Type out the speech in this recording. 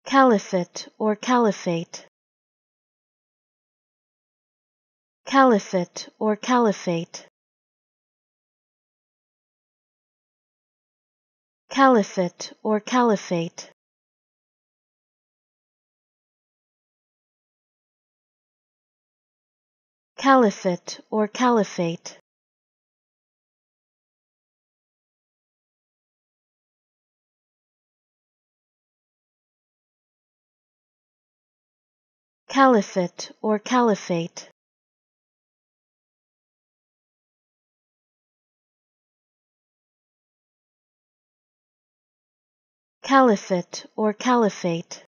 Caliphate or caliphate. Caliphate or caliphate. Caliphate or caliphate. Caliphate or caliphate. Caliphate or caliphate. Caliphate or caliphate.